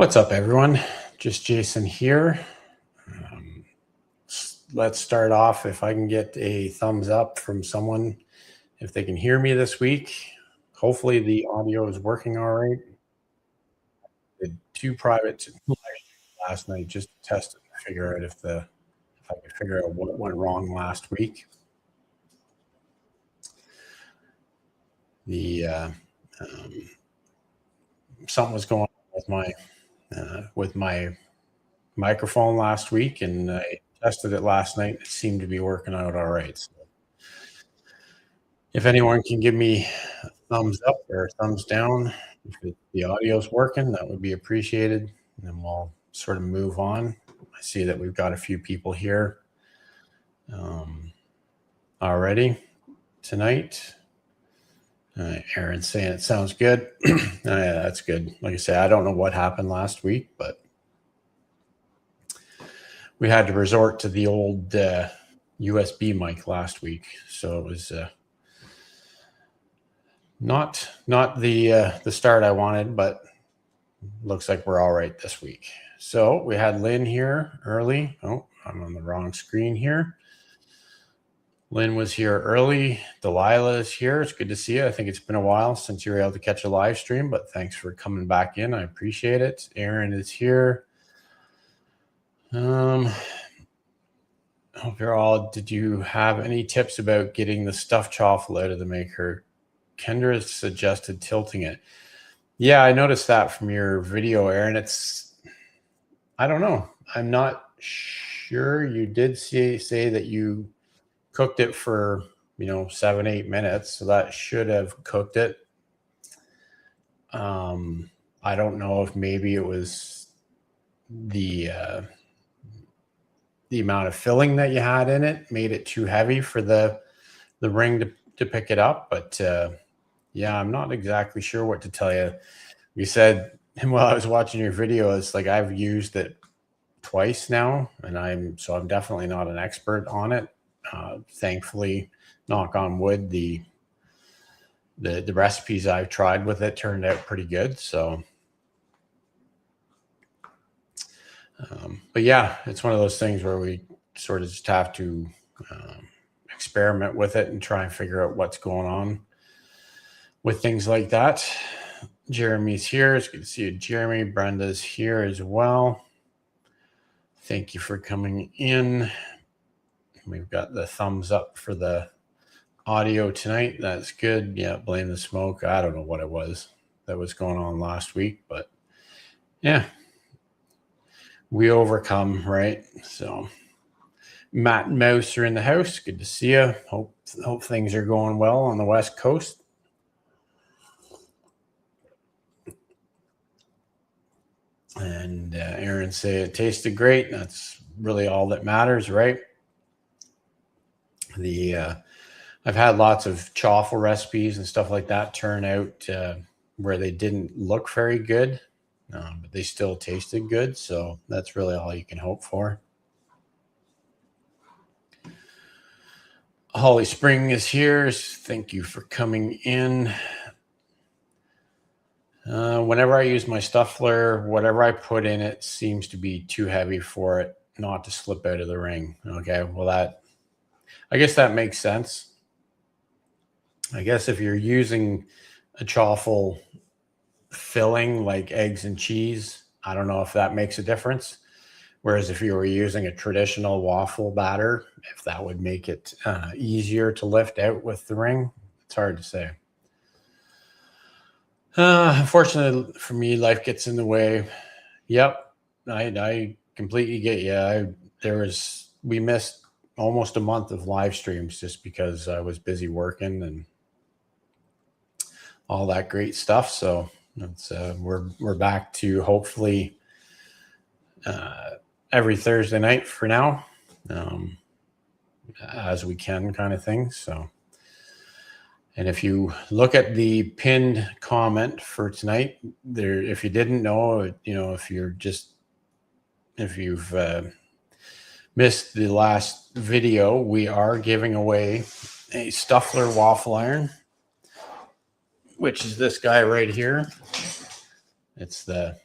What's up, everyone? Just Jason here. Um, let's start off. If I can get a thumbs up from someone, if they can hear me this week. Hopefully, the audio is working all right. Did two private last night just to test it and figure out if I could figure out what went wrong last week. The something was going on with my microphone last week, and I tested it last night. It seemed to be working out all right. So if anyone can give me a thumbs up or a thumbs down, if the audio's working, that would be appreciated. And then we'll sort of move on. I see that we've got a few people here already tonight. Aaron's saying it sounds good. Yeah, that's good. Like I say, I don't know what happened last week, but we had to resort to the old USB mic last week. So it was not the start I wanted, but looks like we're all right this week. So we had Lynn here early. Oh, I'm on the wrong screen here. Lynn was here early. Delilah is here. It's good to see you. I think it's been a while since you were able to catch a live stream, but thanks for coming back in. I appreciate it. Aaron is here. Hope you're all. Did you have any tips about getting the stuffed chaffle out of the maker? Kendra suggested tilting it. Yeah, I noticed that from your video, Aaron. I don't know. I'm not sure. You did say that you cooked it for 7-8 minutes, so that should have cooked it. I don't know if maybe it was the amount of filling that you had in it made it too heavy for the ring to pick it up. But yeah, I'm not exactly sure what to tell you. You said while I was watching your video, it's like I've used it twice now, and I'm definitely not an expert on it. Thankfully, knock on wood, the recipes I've tried with it turned out pretty good. So, but yeah, it's one of those things where we sort of just have to experiment with it and try and figure out what's going on with things like that. Jeremy's here. It's good to see you, Jeremy. Brenda's here as well. Thank you for coming in. We've got the thumbs up for the audio tonight. That's good. Yeah, blame the smoke. I don't know what it was that was going on last week, but yeah, we overcome, right? So Matt and Mouse are in the house. Good to see you. Hope things are going well on the West Coast. And Aaron say it tasted great. That's really all that matters, right? I've had lots of chaffle recipes and stuff like that turn out where they didn't look very good, but they still tasted good. So that's really all you can hope for. Holly Spring is here. Thank you for coming in. Whenever I use my stuffler, whatever I put in it seems to be too heavy for it not to slip out of the ring. Okay, well I guess that makes sense. I guess if you're using a chaffle filling like eggs and cheese, I don't know if that makes a difference. Whereas if you were using a traditional waffle batter, if that would make it easier to lift out with the ring, it's hard to say. Unfortunately for me, life gets in the way. Yep, I completely get you. We missed almost a month of live streams just because I was busy working and all that great stuff. So it's we're back to hopefully every Thursday night for now, as we can, kind of thing. So. And if you look at the pinned comment for tonight, there, if you didn't know, if you've missed the last video, we are giving away a Stuffler waffle iron, which is this guy right here. It's the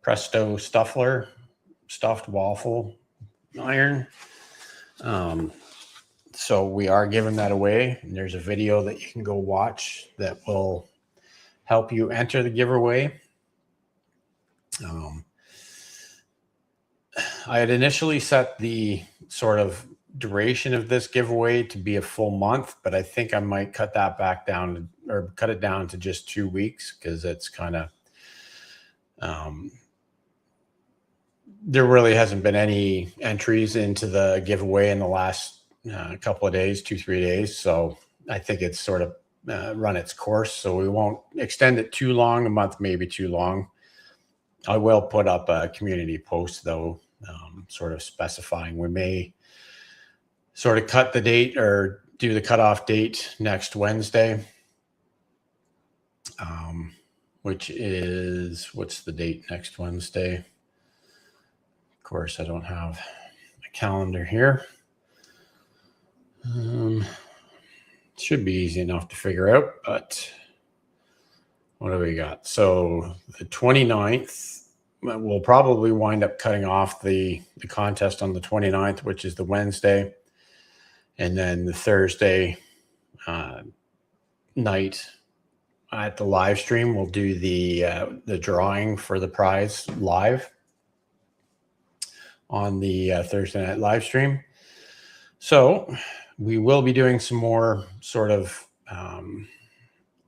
Presto stuffed waffle iron. So we are giving that away, and there's a video that you can go watch that will help you enter the giveaway. I had initially set the sort of duration of this giveaway to be a full month, but I think I might cut that back down, or cut it down to just 2 weeks, because it's kind of there really hasn't been any entries into the giveaway in the last couple of days, 2-3 days. So I think it's sort of run its course. So we won't extend it too long, a month, maybe too long. I will put up a community post though, sort of specifying we may sort of cut the date or do the cutoff date next Wednesday, which is, what's the date next Wednesday? Of course, I don't have a calendar here. Should be easy enough to figure out, but what do we got? So the 29th, we'll probably wind up cutting off the contest on the 29th, which is the Wednesday. And then the Thursday night at the live stream, we'll do the drawing for the prize live on the Thursday night live stream. So we will be doing some more sort of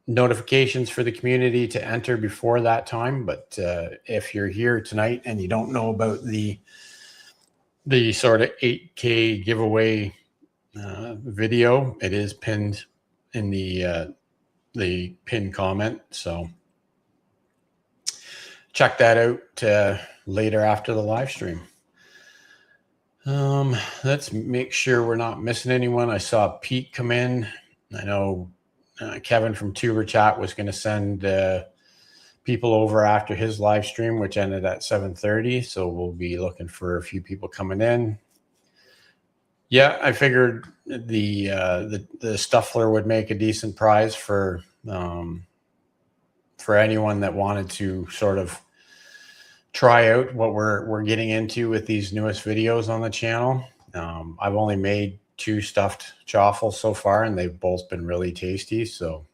notifications for the community to enter before that time. But if you're here tonight and you don't know about the sort of 8K giveaway video, it is pinned in the pinned comment. So check that out later after the live stream. Let's make sure we're not missing anyone. I saw Pete come in. I know Kevin from Tuber Chat was going to send people over after his live stream, which ended at 7:30. So we'll be looking for a few people coming in. Yeah, I figured the Stuffler would make a decent prize for anyone that wanted to sort of try out what we're getting into with these newest videos on the channel. I've only made 2 stuffed chaffles so far, and they've both been really tasty. So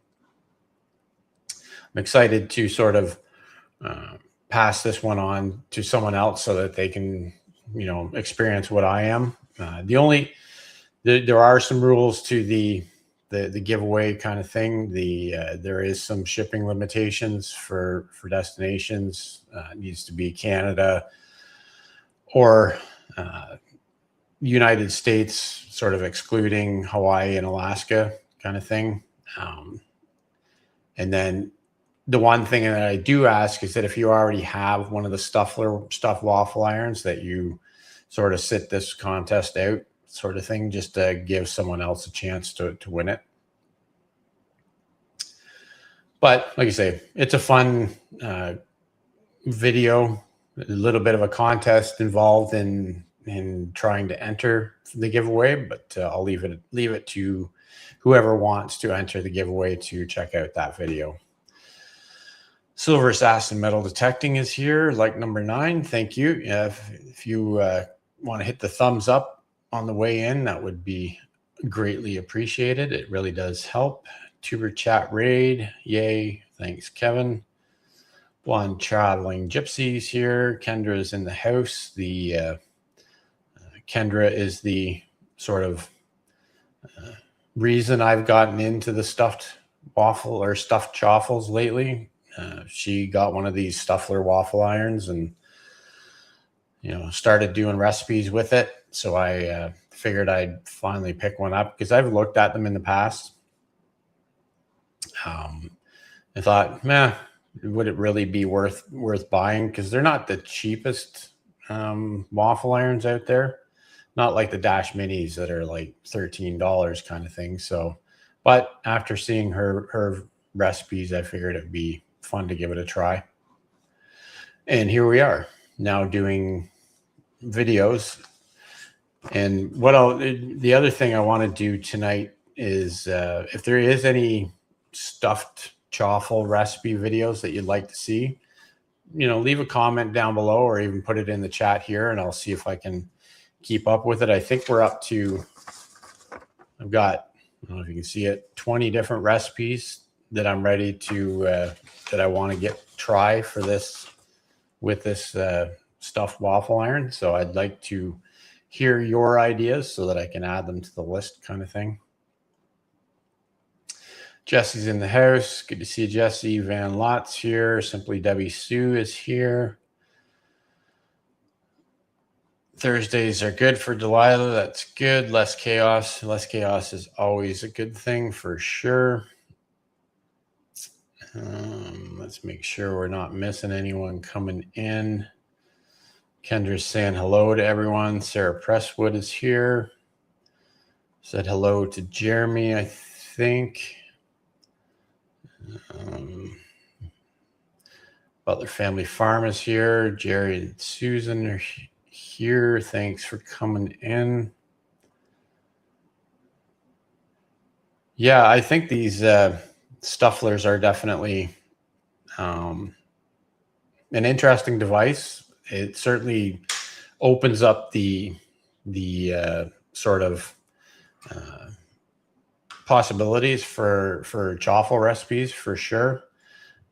I'm excited to sort of pass this one on to someone else so that they can, experience what I am. There are some rules to the giveaway kind of thing. There is some shipping limitations for destinations. It needs to be Canada or United States, sort of excluding Hawaii and Alaska kind of thing. And then the one thing that I do ask is that if you already have one of the stuffed waffle irons, that you sort of sit this contest out, sort of thing, just to give someone else a chance to win it. But like I say, it's a fun video, a little bit of a contest involved in trying to enter the giveaway, but I'll leave it to whoever wants to enter the giveaway to check out that video. Silver Assassin Metal Detecting is here, like number 9. Thank you. If you want to hit the thumbs up on the way in, that would be greatly appreciated. It really does help. Tuber Chat Raid, yay. Thanks, Kevin. Blonde Traveling Gypsies here. Kendra's in the house. The Kendra is the sort of reason I've gotten into the stuffed waffle or stuffed chaffles lately. She got one of these Stuffler waffle irons and started doing recipes with it. So I figured I'd finally pick one up because I've looked at them in the past. I thought, would it really be worth buying? Because they're not the cheapest waffle irons out there. Not like the Dash Minis that are like $13 kind of thing. So, but after seeing her recipes, I figured it'd be fun to give it a try. And here we are now doing videos. And the other thing I want to do tonight is if there is any stuffed chaffle recipe videos that you'd like to see, leave a comment down below or even put it in the chat here, and I'll see if I can keep up with it. I think we're up to, I've got, I don't know if you can see it, 20 different recipes that I'm ready to, that I want to try for this, with this stuffed waffle iron. So I'd like to hear your ideas so that I can add them to the list, kind of thing. Jesse's in the house. Good to see you, Jesse. Van Lott's here. Simply Debbie Sue is here. Thursdays are good for Delilah. That's good. Less chaos. Less chaos is always a good thing for sure. Let's make sure we're not missing anyone coming in. Kendra's saying hello to everyone. Sarah Presswood is here. Said hello to Jeremy, I think. Butler Family Farm is here. Jerry and Susan are here. Thanks for coming in. Yeah, I think these stufflers are definitely an interesting device. It certainly opens up the sort of possibilities for chaffle recipes for sure.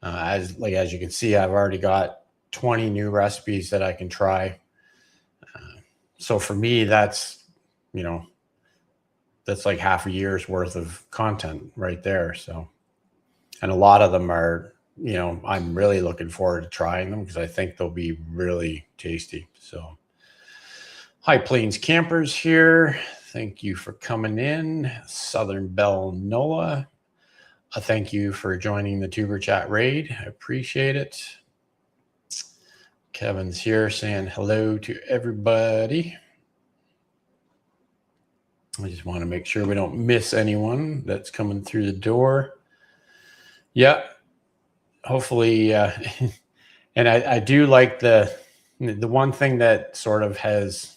As you can see, I've already got 20 new recipes that I can try. So for me, that's that's like half a year's worth of content right there. So, and a lot of them are, I'm really looking forward to trying them because I think they'll be really tasty. So High Plains Campers here. Thank you for coming in. Southern Belle Nola. Thank you for joining the Tuber Chat raid. I appreciate it. Kevin's here saying hello to everybody. I just want to make sure we don't miss anyone that's coming through the door. Yeah, hopefully. And I do like the one thing that sort of has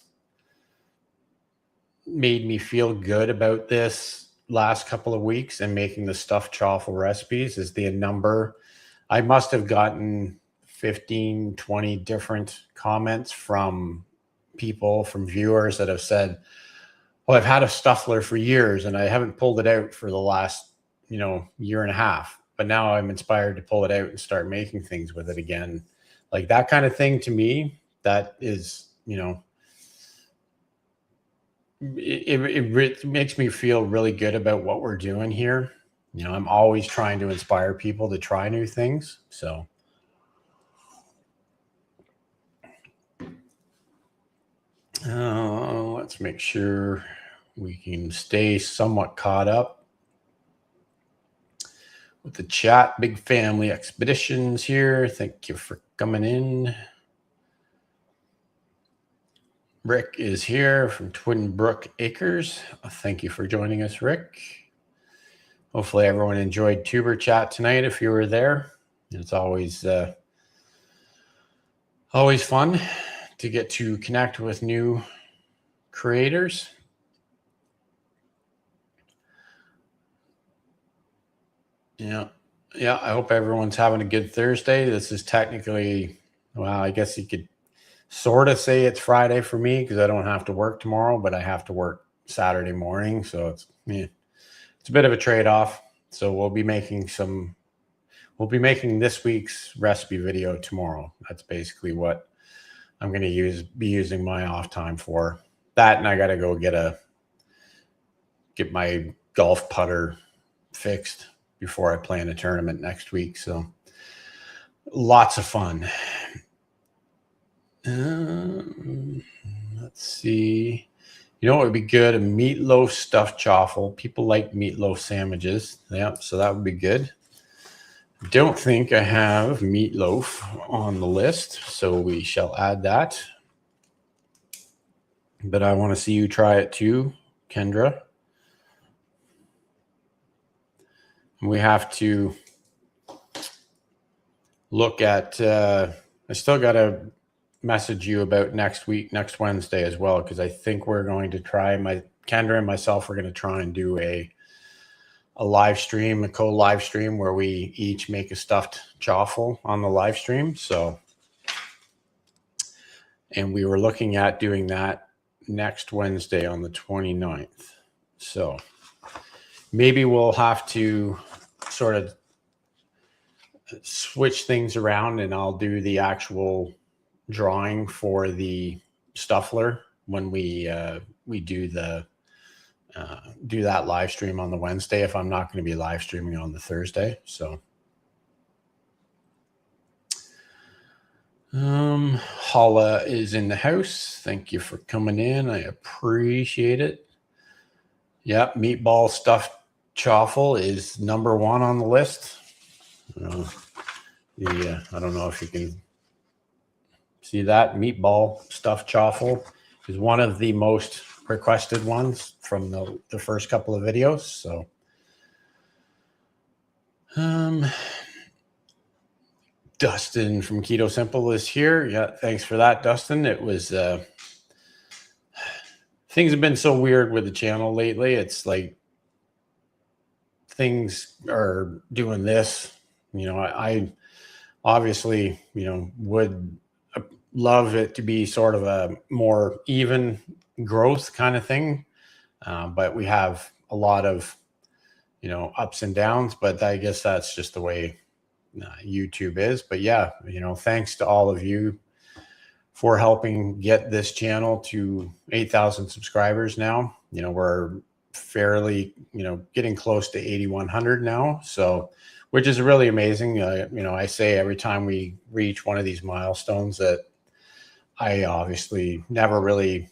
made me feel good about this last couple of weeks and making the stuffed chaffle recipes is the number. I must have gotten 15, 20 different comments from people, from viewers that have said, well, I've had a stuffler for years and I haven't pulled it out for the last, year and a half, but now I'm inspired to pull it out and start making things with it again. Like that kind of thing to me, that is, it makes me feel really good about what we're doing here. I'm always trying to inspire people to try new things. So let's make sure we can stay somewhat caught up with the chat. Big Family Expeditions here. Thank you for coming in. Rick is here from Twin Brook Acres. Thank you for joining us, Rick. Hopefully everyone enjoyed Tuber Chat tonight if you were there. It's always fun to get to connect with new creators. Yeah, I hope everyone's having a good Thursday. This is technically, well, I guess you could sort of say it's Friday for me because I don't have to work tomorrow, but I have to work Saturday morning. So it's a bit of a trade-off. So we'll be making this week's recipe video tomorrow. That's basically what I'm going to be using my off time for. That, and I got to go get my golf putter fixed before I play in a tournament next week. So lots of fun. Let's see. What would be good? A meatloaf stuffed chaffle. People like meatloaf sandwiches. Yeah, so that would be good. Don't think I have meatloaf on the list, so we shall add that. But I want to see you try it too, Kendra. We have to look at, I still got to message you about next Wednesday as well, because I think we're going to try, Kendra and myself are going to try and do a live stream, a co-live stream where we each make a stuffed chaffle on the live stream. So And we were looking at doing that next Wednesday on the 29th. So maybe we'll have to sort of switch things around, and I'll do the actual drawing for the Stuffler when we do the do that live stream on the Wednesday, if I'm not going to be live streaming on the Thursday. So Hala is in the house. Thank you for coming in. I appreciate it. Yep, meatball stuffed chaffle is #1 on the list. I don't know if you can see that. Meatball stuffed chaffle is one of the most requested ones from the first couple of videos. So Dustin from Keto Simple is here. Yeah, thanks for that, Dustin. It was things have been so weird with the channel lately. It's like things are doing this. I obviously, would love it to be sort of a more even growth kind of thing. But we have a lot of, ups and downs, but I guess that's just the way YouTube is. But yeah, thanks to all of you for helping get this channel to 8,000 subscribers now. We're fairly, getting close to 8,100 now. So, which is really amazing. I say every time we reach one of these milestones that I obviously never really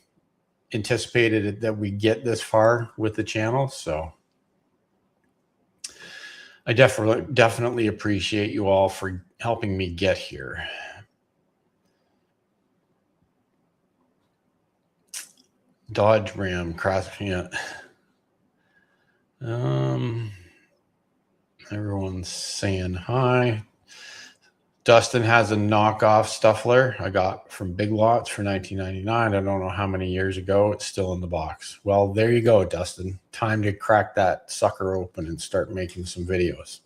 anticipated that we get this far with the channel. So I definitely appreciate you all for helping me get here. Dodge Ram cross. Yeah. Everyone's saying hi. Dustin has a knockoff Stuffler I got from Big Lots for $19.99. I don't know how many years ago. It's still in the box. Well, there you go, Dustin. Time to crack that sucker open and start making some videos.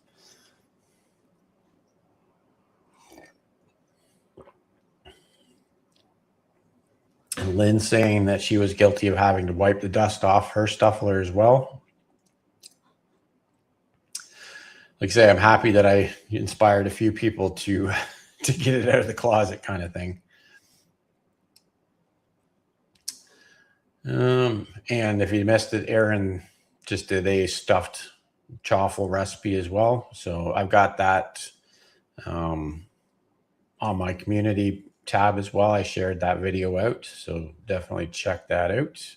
And Lynn saying that she was guilty of having to wipe the dust off her Stuffler as well. Like I say, I'm happy that I inspired a few people to get it out of the closet kind of thing. And if you missed it, Aaron just did a stuffed chaffle recipe as well. So I've got that on my community tab as well. I shared that video out. So definitely check that out.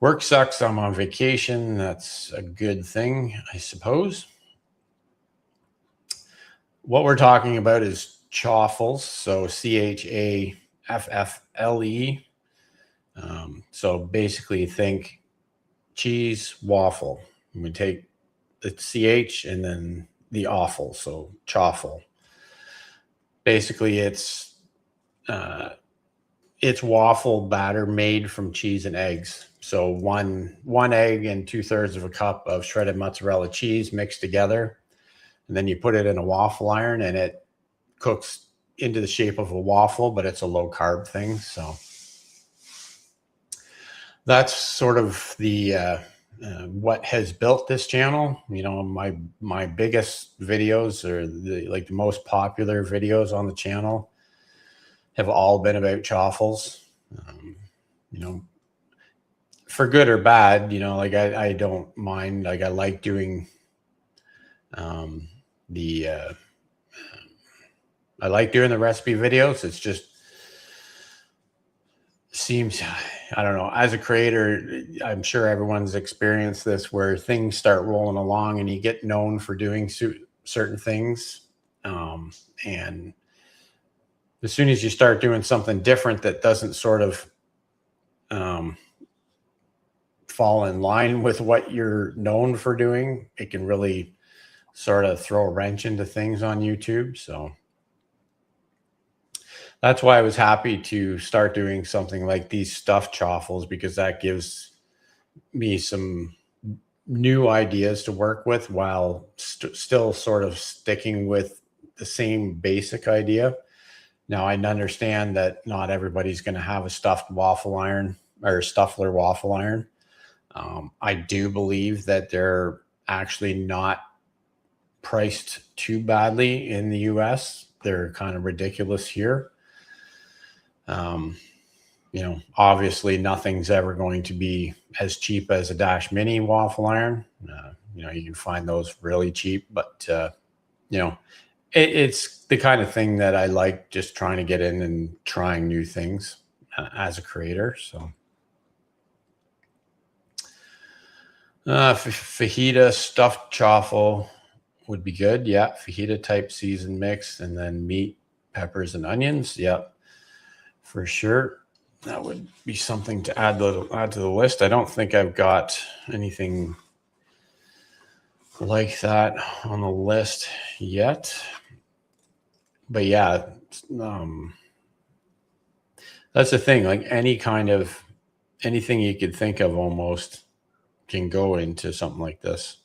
Work sucks. I'm on vacation. That's a good thing, I suppose. What we're talking about is chaffles. So CHAFFLE. So basically think cheese waffle. We take the CH and then the awful. So chaffle. Basically it's waffle batter made from cheese and eggs. So one egg and 2/3 of a cup of shredded mozzarella cheese mixed together. And then you put it in a waffle iron and it cooks into the shape of a waffle, but it's a low carb thing. So that's sort of the what has built this channel. My biggest videos, or the most popular videos on the channel, have all been about chaffles. For good or bad, I don't mind. Like I like doing I like doing the recipe videos. It's just seems, I don't know, as a creator, I'm sure everyone's experienced this, where things start rolling along and you get known for doing certain things. And as soon as you start doing something different that doesn't sort of fall in line with what you're known for doing, it can really sort of throw a wrench into things on YouTube. So that's why I was happy to start doing something like these stuffed chaffles, because that gives me some new ideas to work with while still sort of sticking with the same basic idea. Now, I understand that not everybody's going to have a stuffed waffle iron or Stuffler waffle iron. I do believe that they're actually not priced too badly in the US. They're kind of ridiculous here. Obviously nothing's ever going to be as cheap as a Dash Mini waffle iron. You can find those really cheap, but it's the kind of thing that I like, just trying to get in and trying new things as a creator. So fajita stuffed chaffle would be good. Yeah, fajita type seasoned mix, and then meat, peppers, and onions. Yep, for sure. That would be something to add to the list. I don't think I've got anything like that on the list yet. But yeah, that's the thing. Like anything you could think of almost can go into something like this.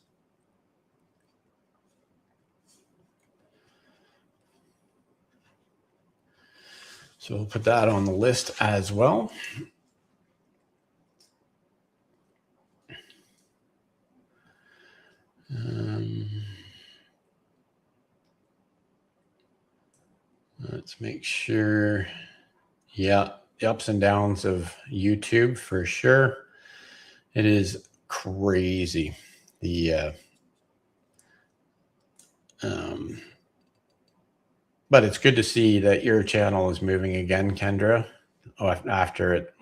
So we'll put that on the list as well. Let's make sure. Yeah, the ups and downs of YouTube for sure. It is crazy. But it's good to see that your channel is moving again, Kendra. After it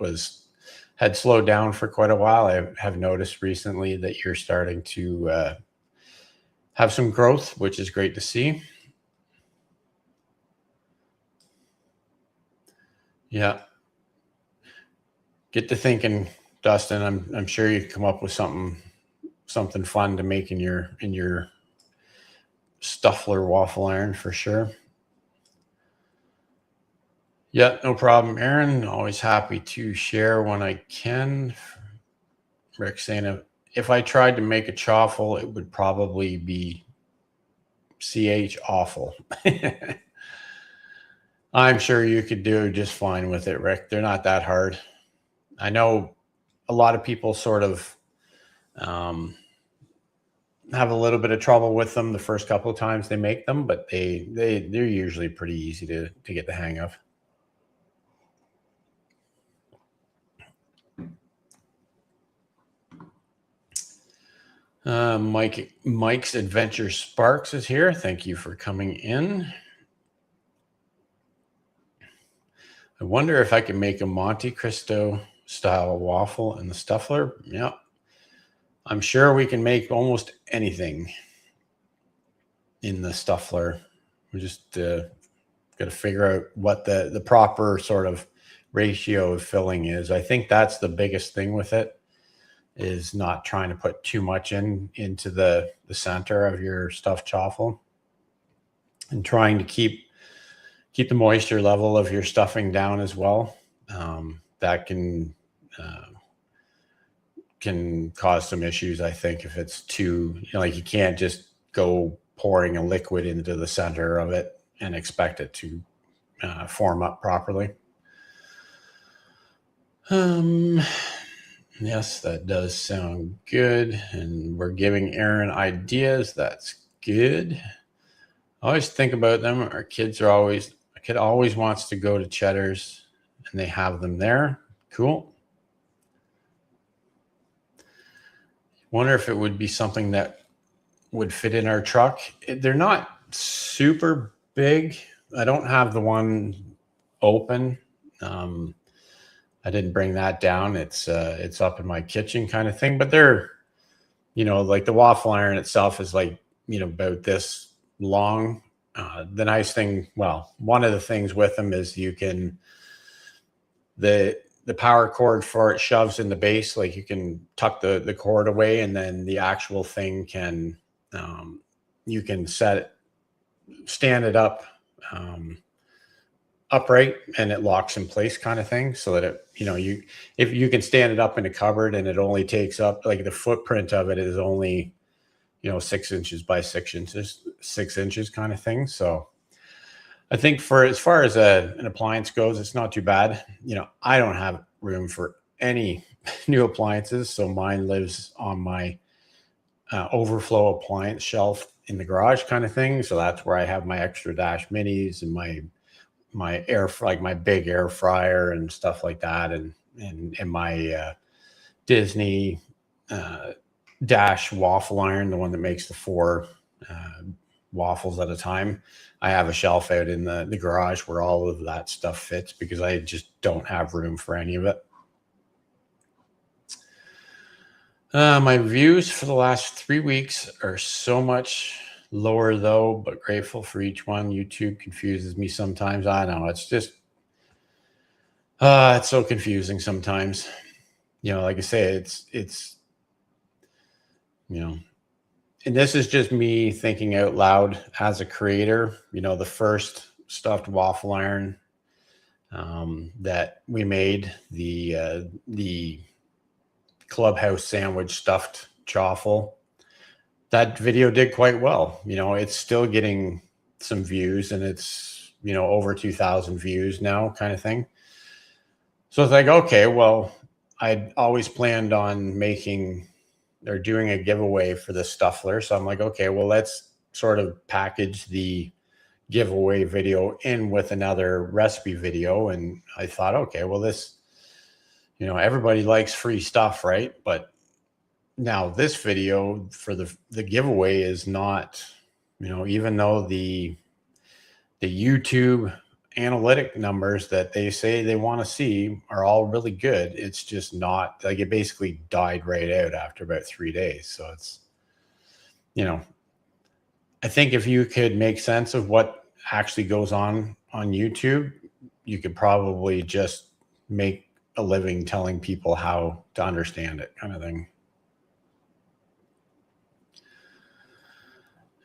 had slowed down for quite a while, I have noticed recently that you're starting to have some growth, which is great to see. Yeah. Get to thinking, Dustin. I'm sure you come up with something fun to make in your Stuffler waffle iron for sure. Yeah, no problem, Aaron. Always happy to share when I can. Rick saying, if I tried to make a chaffle, it would probably be CH awful. I'm sure you could do just fine with it, Rick. They're not that hard. I know a lot of people sort of have a little bit of trouble with them the first couple of times they make them, but they're usually pretty easy to get the hang of. Mike's Adventure Sparks is here. Thank you for coming in. I wonder if I can make a Monte Cristo style waffle in the Stuffler. Yeah, I'm sure we can make almost anything in the Stuffler. We just got to figure out what the proper sort of ratio of filling is. I think that's the biggest thing with it, is not trying to put too much into the center of your stuffed chaffle, and trying to keep the moisture level of your stuffing down as well. That can cause some issues, I think, if it's too, like, you can't just go pouring a liquid into the center of it and expect it to form up properly. Yes, that does sound good. And we're giving Aaron ideas. That's good. I always think about them. A kid always wants to go to Cheddar's, and they have them there. Cool. Wonder if it would be something that would fit in our truck. They're not super big. I don't have the one open. I didn't bring that down. It's up in my kitchen kind of thing, but they're, like the waffle iron itself is like, about this long. The nice thing, well, one of the things with them is you can, the power cord for it shoves in the base. Like, you can tuck the cord away, and then the actual thing can, you can stand it up, upright, and it locks in place kind of thing, so that it, if you can stand it up in a cupboard, and it only takes up, like, the footprint of it is only, 6 inches by 6 inches kind of thing. So I think for as far as an appliance goes, it's not too bad. You know, I don't have room for any new appliances, so mine lives on my overflow appliance shelf in the garage, kind of thing. So that's where I have my extra dash minis and my like my big air fryer and stuff like that, and my Disney dash waffle iron, the one that makes the 4 waffles at a time. I have a shelf out in the garage where all of that stuff fits because I just don't have room for any of it. My views for the last 3 weeks are so much lower though, but grateful for each one. YouTube confuses me sometimes. I know, it's just it's so confusing sometimes. You know, like I say, it's you know, and this is just me thinking out loud as a creator. You know, the first stuffed waffle iron that we made, the clubhouse sandwich stuffed chaffle, that video did quite well. You know, it's still getting some views, and it's, you know, over 2,000 views now, kind of thing. So it's like, okay, well, I'd always planned on making or doing a giveaway for the Stuffler. So I'm like, okay, well, let's sort of package the giveaway video in with another recipe video. And I thought, okay, well, this, you know, everybody likes free stuff, right? But now this video for the giveaway is not, you know, even though the YouTube analytic numbers that they say they want to see are all really good, it's just not, like, it basically died right out after about 3 days. So it's, you know, I think if you could make sense of what actually goes on YouTube, you could probably just make a living telling people how to understand it, kind of thing.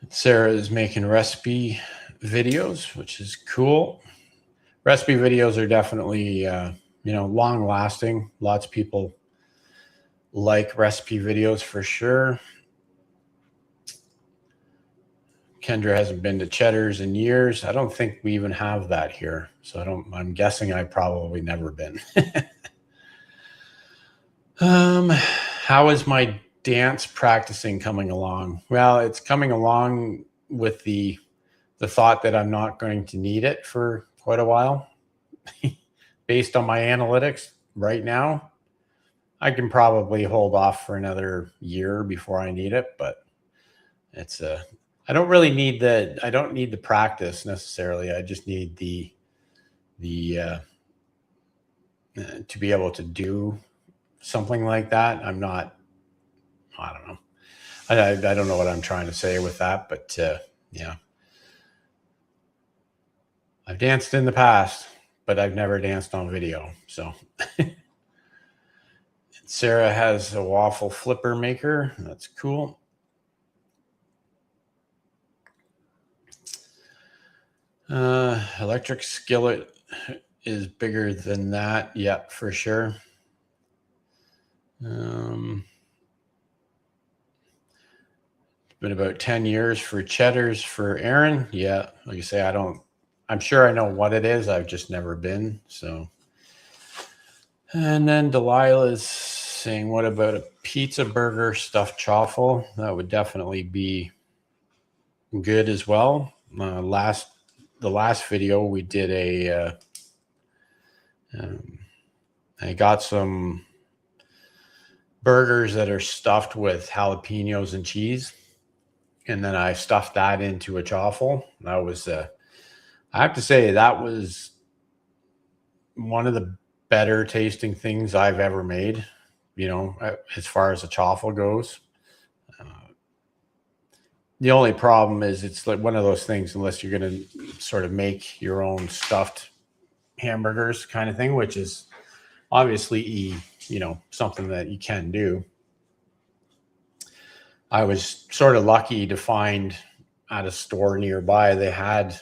Sarah is making recipe videos, which is cool. Recipe videos are definitely, you know, long lasting. Lots of people like recipe videos for sure. Kendra hasn't been to Cheddar's in years. I don't think we even have that here. So I'm guessing I've probably never been. How is my dance practicing coming along? Well, it's coming along with the thought that I'm not going to need it for quite a while. Based on my analytics right now, I can probably hold off for another year before I need it, but it's I don't really need I don't need the practice necessarily. I just need the to be able to do something like that. I don't know. I don't know what I'm trying to say with that, but yeah. I've danced in the past, but I've never danced on video. So Sarah has a waffle flipper maker. That's cool. Electric skillet is bigger than that. Yeah, for sure. It's been about 10 years for Cheddar's for Aaron. Yeah, like I say, I'm sure I know what it is. I've just never been. So, and then Delilah is saying, what about a pizza burger stuffed chaffle? That would definitely be good as well. The last video we did I got some burgers that are stuffed with jalapenos and cheese, and then I stuffed that into a chaffle. That was I have to say that was one of the better tasting things I've ever made, you know, as far as a chaffle goes. The only problem is it's like one of those things, unless you're going to sort of make your own stuffed hamburgers kind of thing, which is obviously, you know, something that you can do. I was sort of lucky to find at a store nearby, they had,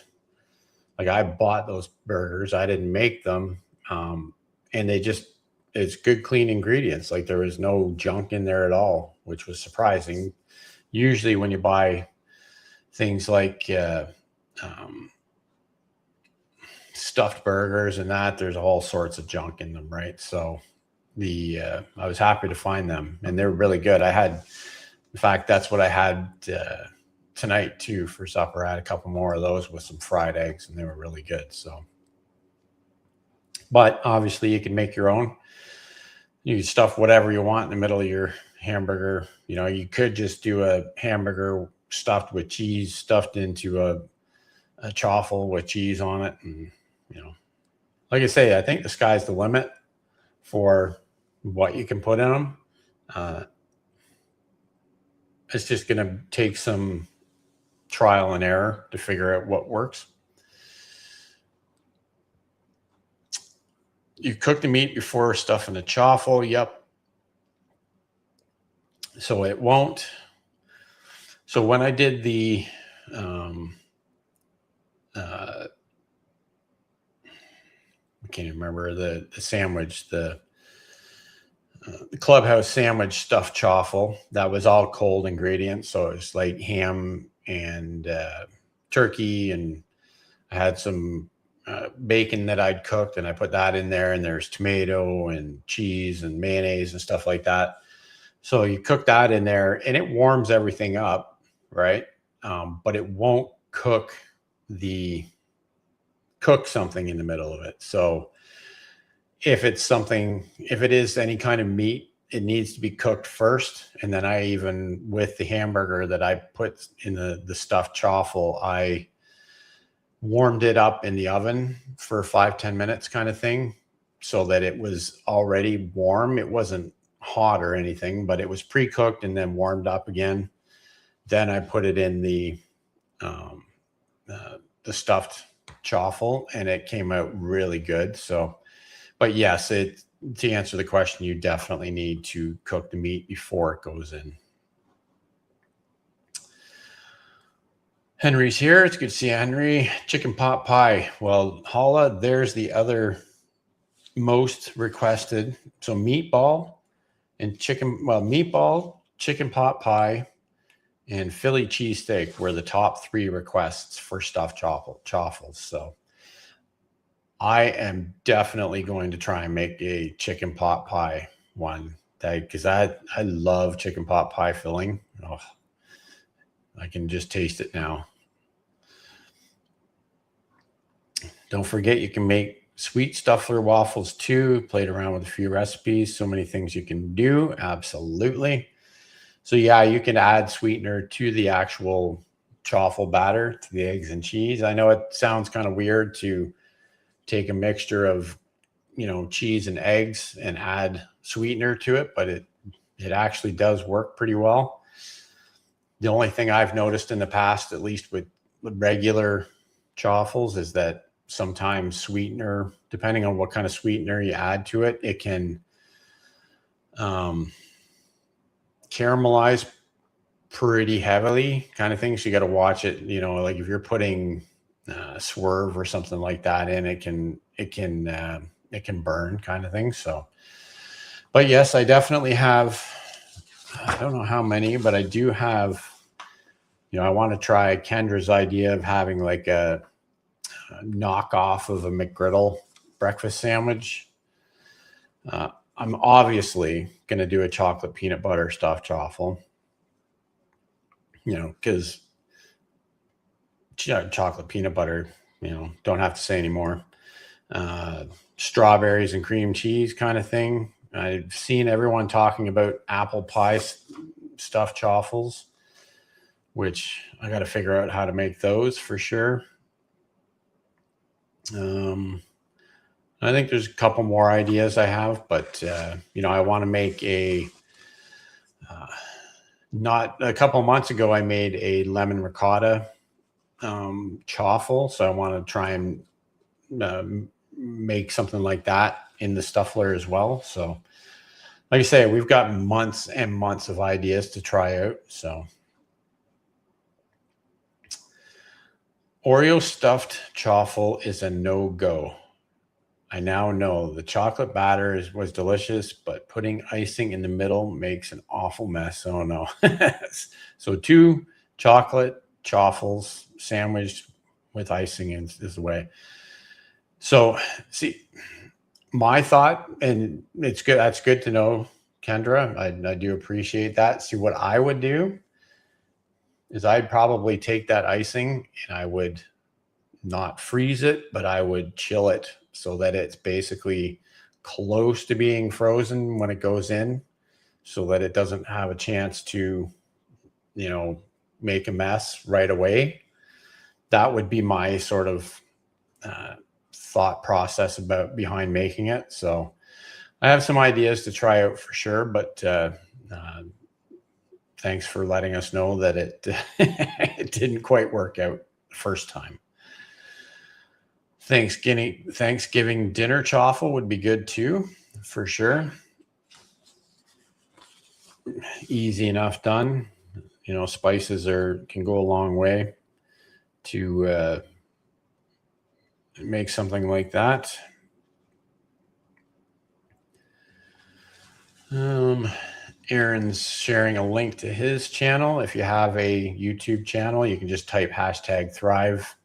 like, I bought those burgers. I didn't make them. And it's good, clean ingredients. Like, there was no junk in there at all, which was surprising. Usually when you buy things like stuffed burgers and that, there's all sorts of junk in them, right? So I was happy to find them, and they're really good. In fact, that's what I had tonight too for supper. I had a couple more of those with some fried eggs, and they were really good. So, but obviously you can make your own. You can stuff whatever you want in the middle of your hamburger. You know, you could just do a hamburger stuffed with cheese, stuffed into a chaffle with cheese on it. And, you know, like I say, I think the sky's the limit for what you can put in them. It's just going to take some trial and error to figure out what works. You cook the meat before stuffing the chaffle. Yep. So it won't. So when I did the I can't even remember the sandwich, the clubhouse sandwich stuffed chaffle, that was all cold ingredients. So it was like ham and turkey, and I had some bacon that I'd cooked, and I put that in there, and there's tomato and cheese and mayonnaise and stuff like that. So you cook that in there, and it warms everything up, right? But it won't cook something in the middle of it. So if it is any kind of meat, it needs to be cooked first. And then I even, with the hamburger that I put in the stuffed chaffle, I warmed it up in the oven for 5-10 minutes kind of thing, so that it was already warm. It wasn't hot or anything, but it was pre-cooked and then warmed up again. Then I put it in the stuffed chaffle, and it came out really good. So, but yes, to answer the question, you definitely need to cook the meat before it goes in. Henry's here. It's good to see you, Henry. Chicken pot pie. Well, Hala, there's the other most requested. So meatball, chicken pot pie, and Philly cheesesteak were the top 3 requests for stuffed chaffles. So I am definitely going to try and make a chicken pot pie one, because I love chicken pot pie filling. Oh, I can just taste it now. Don't forget, you can make sweet stuffler waffles too. Played around with a few recipes. So many things you can do. Absolutely. So yeah, you can add sweetener to the actual chaffle batter, to the eggs and cheese. I know it sounds kind of weird to take a mixture of, cheese and eggs and add sweetener to it, but it actually does work pretty well. The only thing I've noticed in the past, at least with regular chaffles, is that sometimes sweetener, depending on what kind of sweetener you add to it, it can caramelize pretty heavily, kind of thing. So you got to watch it, like if you're putting swerve or something like that in, it can burn, kind of thing. So, but yes, I definitely have, I don't know how many, but I do have, I want to try Kendra's idea of having like a knockoff of a McGriddle breakfast sandwich. I'm obviously going to do a chocolate peanut butter stuffed chaffle, because chocolate peanut butter, don't have to say anymore. Strawberries and cream cheese kind of thing. I've seen everyone talking about apple pie stuffed chaffles, which I got to figure out how to make those for sure. I think there's a couple more ideas I have, but I want to make not a couple of months ago, I made a lemon ricotta chaffle. So I want to try and make something like that in the stuffler as well. So like I say, we've got months and months of ideas to try out. So Oreo stuffed chaffle is a no-go. I now know the chocolate batter was delicious, but putting icing in the middle makes an awful mess. Oh no. So 2 chocolate chaffles sandwiched with icing is the way. So see, my thought, and it's good. That's good to know, Kendra. I do appreciate that. See, what I would do is I'd probably take that icing and I would not freeze it, but I would chill it so that it's basically close to being frozen when it goes in, so that it doesn't have a chance to, you know, make a mess right away. That would be my sort of thought process about behind making it. So I have some ideas to try out for sure, but thanks for letting us know that it it didn't quite work out the first time. Thanksgiving dinner chaffle would be good too, for sure. Easy enough done. You know, spices can go a long way to make something like that. Aaron's sharing a link to his channel. If you have a YouTube channel, you can just type #Thrive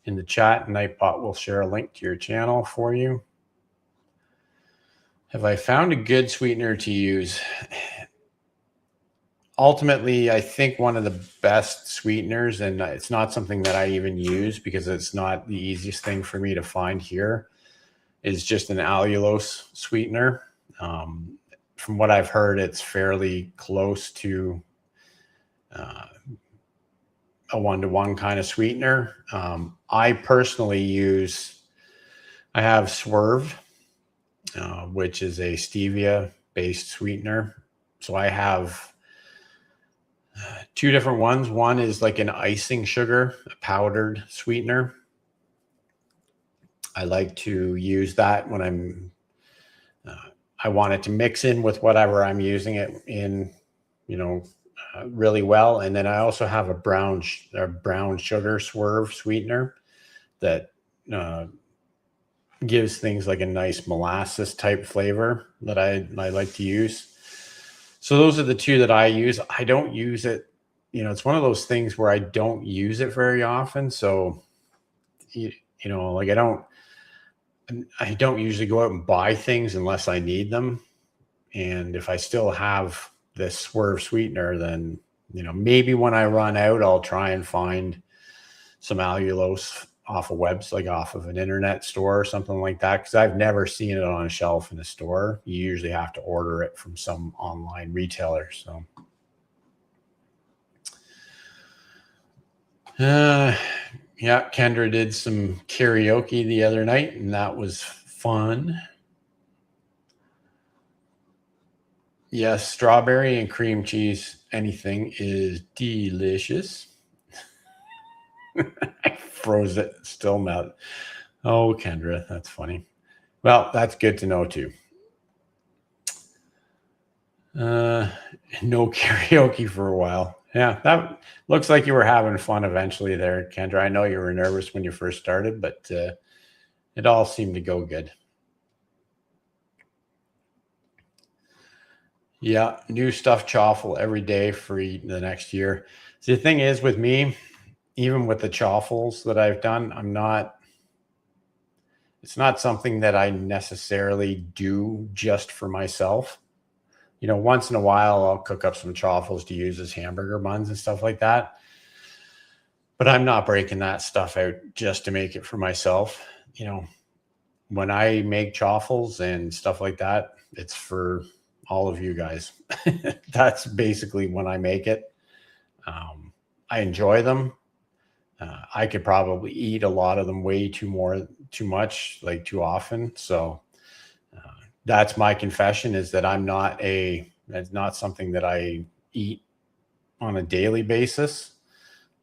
in the chat, and Nightbot will share a link to your channel for you. Have I found a good sweetener to use? Ultimately, I think one of the best sweeteners, and it's not something that I even use because it's not the easiest thing for me to find here, is just an allulose sweetener. From what I've heard, it's fairly close to a one-to-one kind of sweetener. I personally have Swerve, which is a stevia-based sweetener. So I have two different ones. One is like an icing sugar, a powdered sweetener. I like to use that when I want it to mix in with whatever I'm using it in, you know, really well. And then I also have a brown sugar Swerve sweetener that gives things like a nice molasses type flavor that I like to use. So those are the two that I use. I don't use it. You know, it's one of those things where I don't use it very often. So, you know, like I don't usually go out and buy things unless I need them. And if I still have this Swerve sweetener, then, you know, maybe when I run out, I'll try and find some allulose off a website, like off of an internet store or something like that. Cause I've never seen it on a shelf in a store. You usually have to order it from some online retailer. So, yeah, Kendra did some karaoke the other night and that was fun. Yes, strawberry and cream cheese, anything is delicious. I froze it, still melt. Oh, Kendra, that's funny. Well, that's good to know too. No karaoke for a while. Yeah, that looks like you were having fun eventually there, Kendra. I know you were nervous when you first started, but it all seemed to go good. Yeah, new stuffed chaffle every day for the next year. See, the thing is with me, even with the chaffles that I've done, it's not something that I necessarily do just for myself. You know, once in a while, I'll cook up some chaffles to use as hamburger buns and stuff like that. But I'm not breaking that stuff out just to make it for myself. You know, when I make chaffles and stuff like that, it's for all of you guys. That's basically when I make it. I enjoy them. I could probably eat a lot of them way too much, like too often. So that's my confession, is that it's not something that I eat on a daily basis.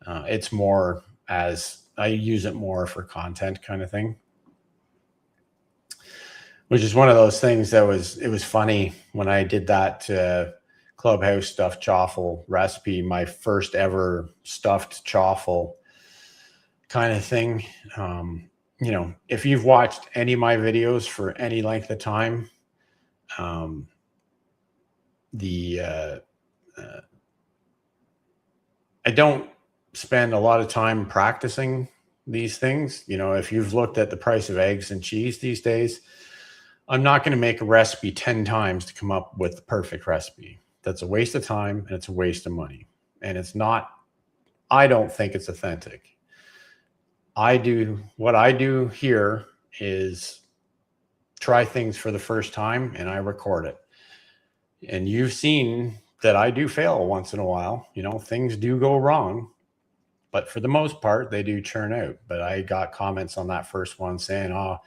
It's more as I use it more for content kind of thing, which is one of those things it was funny when I did that Clubhouse stuffed chaffle recipe, my first ever stuffed chaffle kind of thing. You know, if you've watched any of my videos for any length of time, I don't spend a lot of time practicing these things. You know, if you've looked at the price of eggs and cheese these days, I'm not going to make a recipe 10 times to come up with the perfect recipe. That's a waste of time and it's a waste of money. And it's not, I don't think it's authentic. What I do here is try things for the first time and I record it. And you've seen that I do fail once in a while. You know, things do go wrong, but for the most part, they do churn out. But I got comments on that first one saying, oh,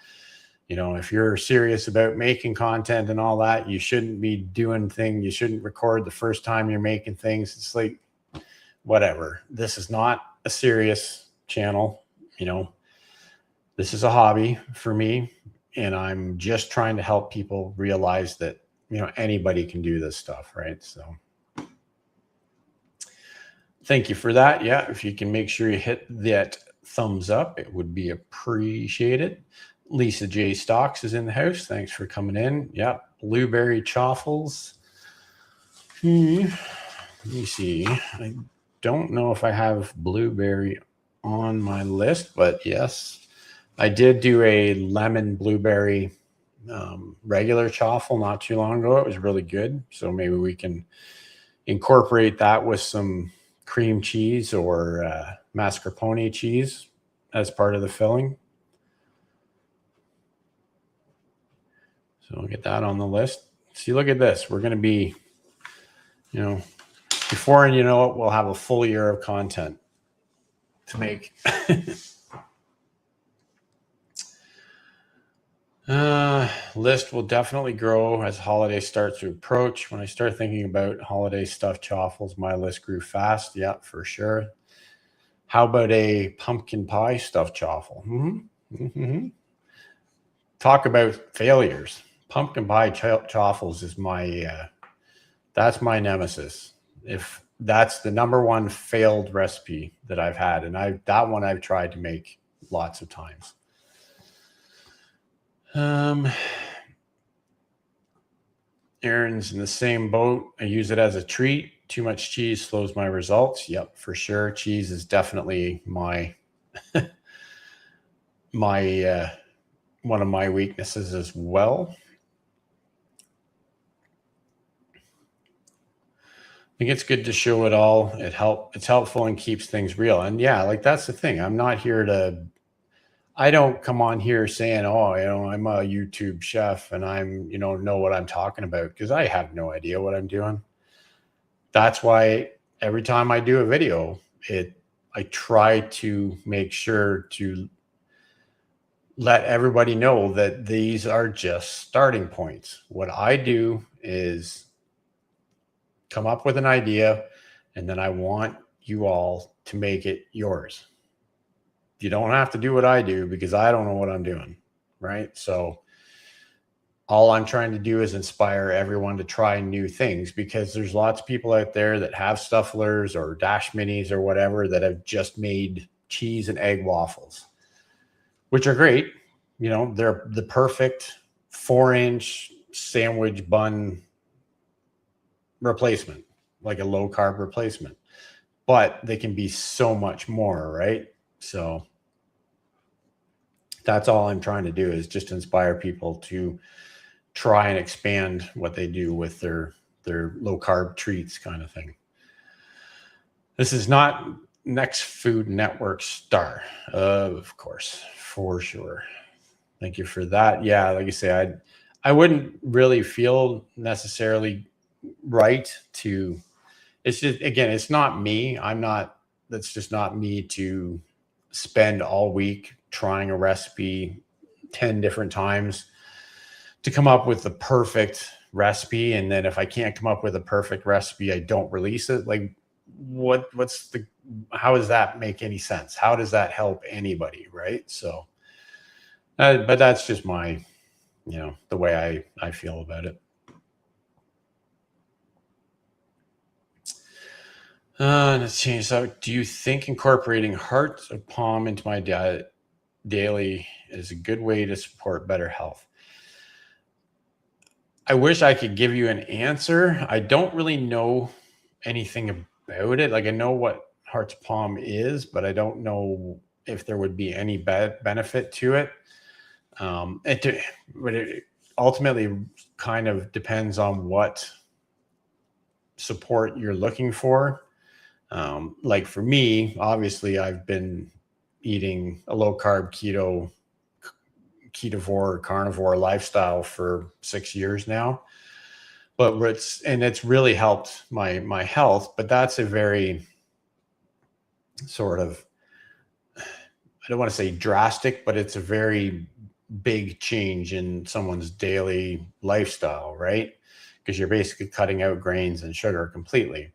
you know, if you're serious about making content and all that, you shouldn't be doing things. You shouldn't record the first time you're making things. It's like, whatever. This is not a serious channel. You know, this is a hobby for me. And I'm just trying to help people realize that, you know, anybody can do this stuff, right? So thank you for that. Yeah, if you can make sure you hit that thumbs up, it would be appreciated. Lisa J. Stocks is in the house. Thanks for coming in. Yeah, blueberry chaffles. Let me see. I don't know if I have blueberry on my list, but yes, I did do a lemon blueberry regular chaffle not too long ago. It was really good. So maybe we can incorporate that with some cream cheese or mascarpone cheese as part of the filling. So I'll get that on the list. See, look at this. We're going to be, you know, before you know it, we'll have a full year of content to make. List will definitely grow as holiday starts to approach. When I start thinking about holiday stuffed chaffles, my list grew fast. Yeah, for sure. How about a pumpkin pie stuffed chaffle? Talk about failures. Pumpkin pie chaffles is my, that's my nemesis. If that's the number one failed recipe that I've had. And that one I've tried to make lots of times. Aaron's in the same boat. I use it as a treat. Too much cheese slows my results. Yep, for sure. Cheese is definitely my one of my weaknesses as well. I think it's good to show it all. It's helpful and keeps things real. And yeah, like that's the thing. I'm not here to, I don't come on here saying, oh, you know, I'm a YouTube chef and I'm, you know what I'm talking about, because I have no idea what I'm doing. That's why every time I do a video, I try to make sure to let everybody know that these are just starting points. What I do is come up with an idea, and then I want you all to make it yours. You don't have to do what I do because I don't know what I'm doing, right? So all I'm trying to do is inspire everyone to try new things, because there's lots of people out there that have stufflers or dash minis or whatever that have just made cheese and egg waffles, which are great. You know, they're the perfect 4-inch sandwich bun replacement, like a low carb replacement, but they can be so much more, right? So that's all I'm trying to do, is just inspire people to try and expand what they do with their low carb treats kind of thing. This is not Next Food Network star, of course, for sure. Thank you for that. Yeah, like I say, I wouldn't really feel necessarily right to, it's just, again, it's not me. That's just not me to spend all week trying a recipe 10 different times to come up with the perfect recipe. And then if I can't come up with a perfect recipe, I don't release it. Like how does that make any sense? How does that help anybody? Right. So, but that's just my, the way I feel about it. Let's change that. Do you think incorporating heart of palm into my diet daily is a good way to support better health? I wish I could give you an answer. I don't really know anything about it. Like, I know what heart's palm is, but I don't know if there would be any benefit to it. But it ultimately kind of depends on what support you're looking for. Like for me, obviously, I've been eating a low carb ketovore, carnivore lifestyle for 6 years now. But it's really helped my health. But that's a very sort of, I don't want to say drastic, but it's a very big change in someone's daily lifestyle, right? Because you're basically cutting out grains and sugar completely,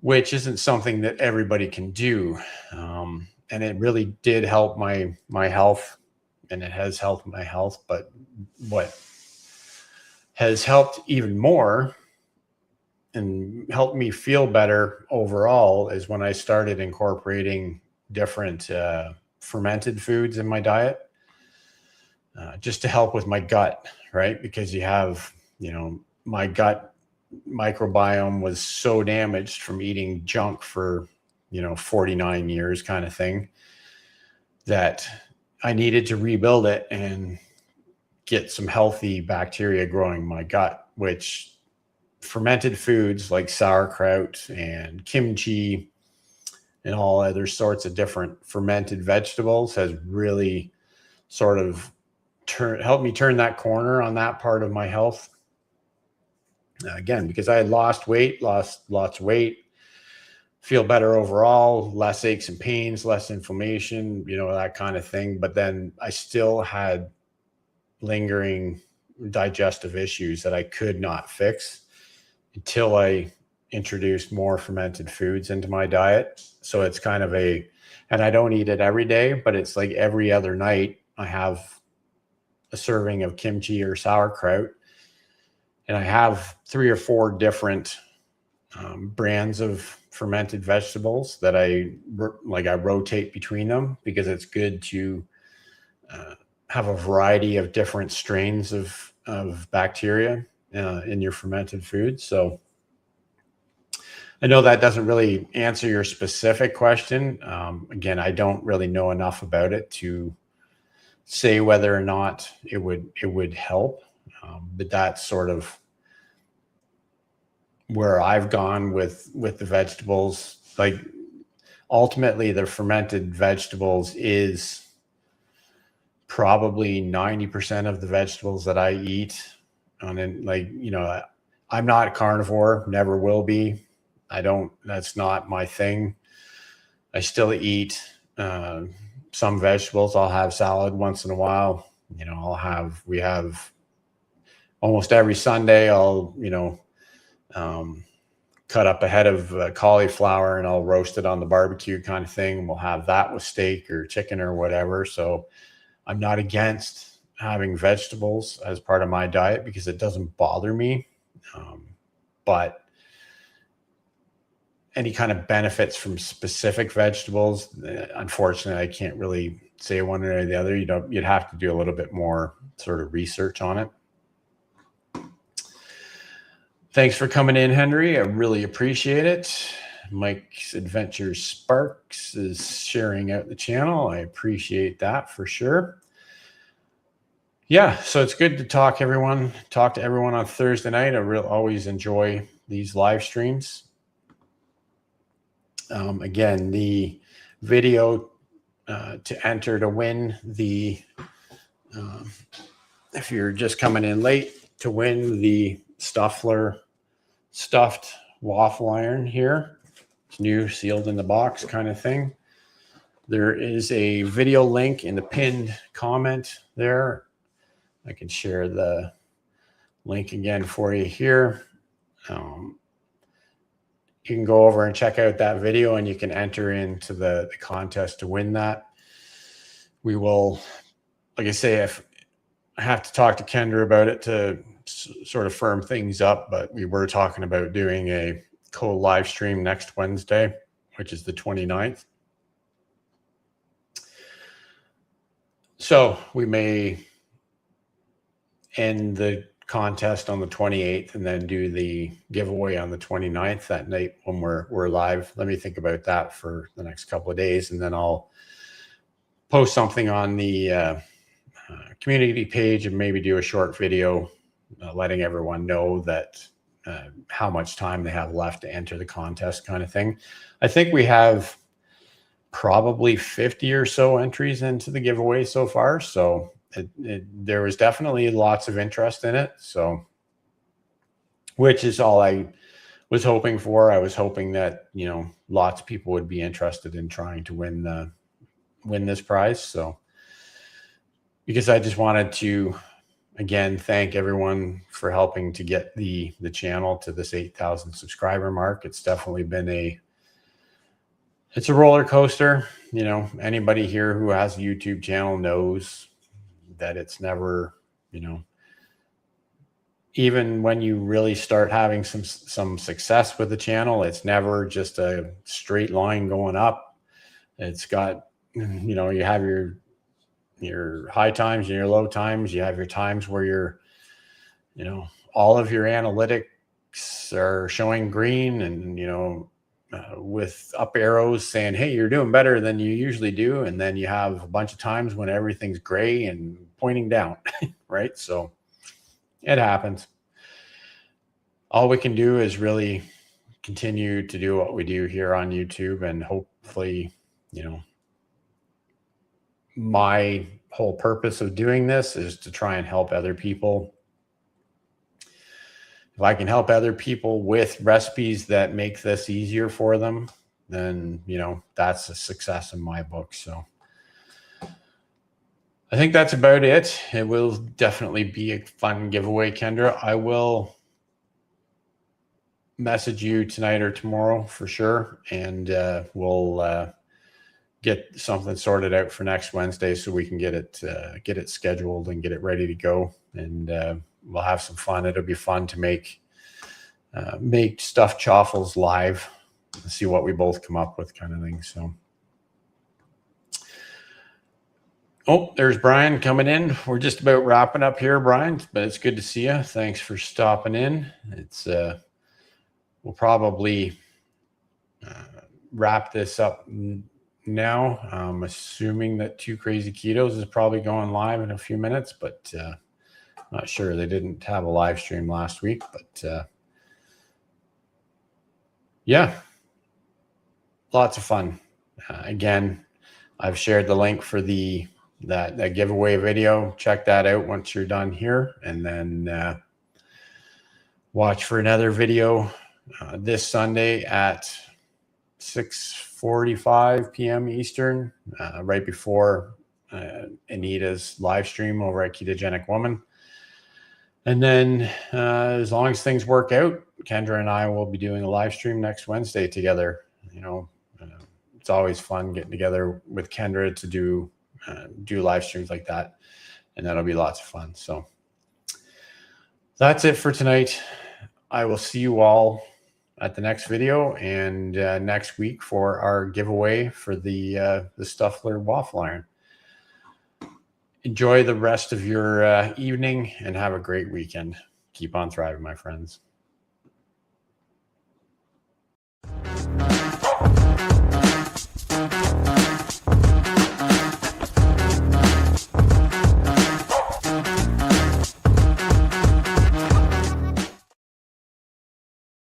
which isn't something that everybody can do. And it really did help my health, and it has helped my health. But what has helped even more and helped me feel better overall is when I started incorporating different fermented foods in my diet, just to help with my gut, right? Because you have, my gut microbiome was so damaged from eating junk for, 49 years kind of thing, that I needed to rebuild it and get some healthy bacteria growing in my gut, which fermented foods like sauerkraut and kimchi and all other sorts of different fermented vegetables has really sort of helped me turn that corner on that part of my health. Again, because I had lost lots of weight, feel better overall, less aches and pains, less inflammation, that kind of thing. But then I still had lingering digestive issues that I could not fix until I introduced more fermented foods into my diet. So it's kind of and I don't eat it every day, but it's like every other night I have a serving of kimchi or sauerkraut, and I have 3 or 4 different brands of fermented vegetables that I rotate between them, because it's good to have a variety of different strains of bacteria in your fermented food. So I know that doesn't really answer your specific question. Again, I don't really know enough about it to say whether or not it would help. But that's sort of where I've gone with the vegetables. Like, ultimately, the fermented vegetables is probably 90% of the vegetables that I eat. I'm not a carnivore, never will be. That's not my thing. I still eat some vegetables. I'll have salad once in a while. We have almost every Sunday, I'll, cut up a head of cauliflower and I'll roast it on the barbecue kind of thing. And we'll have that with steak or chicken or whatever. So I'm not against having vegetables as part of my diet because it doesn't bother me. But any kind of benefits from specific vegetables, unfortunately, I can't really say one or the other. You'd have to do a little bit more sort of research on it. Thanks for coming in, Henry. I really appreciate it. Mike's Adventure Sparks is sharing out the channel. I appreciate that for sure. Yeah, so it's good to talk to everyone on Thursday night. I always enjoy these live streams. Again, the video to enter to win if you're just coming in late, to win the Stuffler stuffed waffle iron here. It's new, sealed in the box kind of thing. There is a video link in the pinned comment there. I can share the link again for you here. You can go over and check out that video and you can enter into the contest to win that. We will, like I say, if I have to talk to Kendra about it to sort of firm things up, but we were talking about doing a co-live stream next Wednesday, which is the 29th. So we may end the contest on the 28th and then do the giveaway on the 29th that night when we're live. Let me think about that for the next couple of days, and then I'll post something on the community page and maybe do a short video letting everyone know that how much time they have left to enter the contest, kind of thing. I think we have probably 50 or so entries into the giveaway so far. So there was definitely lots of interest in it. So, which is all I was hoping for. I was hoping that, you know, lots of people would be interested in trying to win this prize. So, because I just wanted to, again, thank everyone for helping to get the channel to this 8,000 subscriber mark. It's definitely been it's a roller coaster. You know, anybody here who has a YouTube channel knows that it's never, you know, even when you really start having some success with the channel, it's never just a straight line going up. It's got, you know, you have your high times and your low times. You have your times where you're, you know, all of your analytics are showing green and, you know, with up arrows saying, hey, you're doing better than you usually do. And then you have a bunch of times when everything's gray and pointing down, right? So it happens. All we can do is really continue to do what we do here on YouTube, and hopefully, you know, my whole purpose of doing this is to try and help other people. If I can help other people with recipes that make this easier for them, then, you know, that's a success in my book. So I think that's about it. It will definitely be a fun giveaway, Kendra. I will message you tonight or tomorrow for sure, and we'll get something sorted out for next Wednesday so we can get it scheduled and get it ready to go. And we'll have some fun. It'll be fun to make stuffed chaffles live and see what we both come up with, kind of thing. So, oh, there's Brian coming in. We're just about wrapping up here, Brian, but it's good to see you. Thanks for stopping in. It's we'll probably wrap this up now. I'm assuming that Two Crazy Ketos is probably going live in a few minutes, but I'm not sure. They didn't have a live stream last week, but yeah, lots of fun. Again, I've shared the link for that giveaway video. Check that out once you're done here, and then watch for another video this Sunday at 6:45 p.m. Eastern, right before Anita's live stream over at Ketogenic Woman. And then as long as things work out, Kendra and I will be doing a live stream next Wednesday together. You know, it's always fun getting together with Kendra to do live streams like that, and that'll be lots of fun. So that's it for tonight. I will see you all at the next video and next week for our giveaway for the Stuffler waffle iron. Enjoy the rest of your evening and have a great weekend. Keep on thriving, my friends.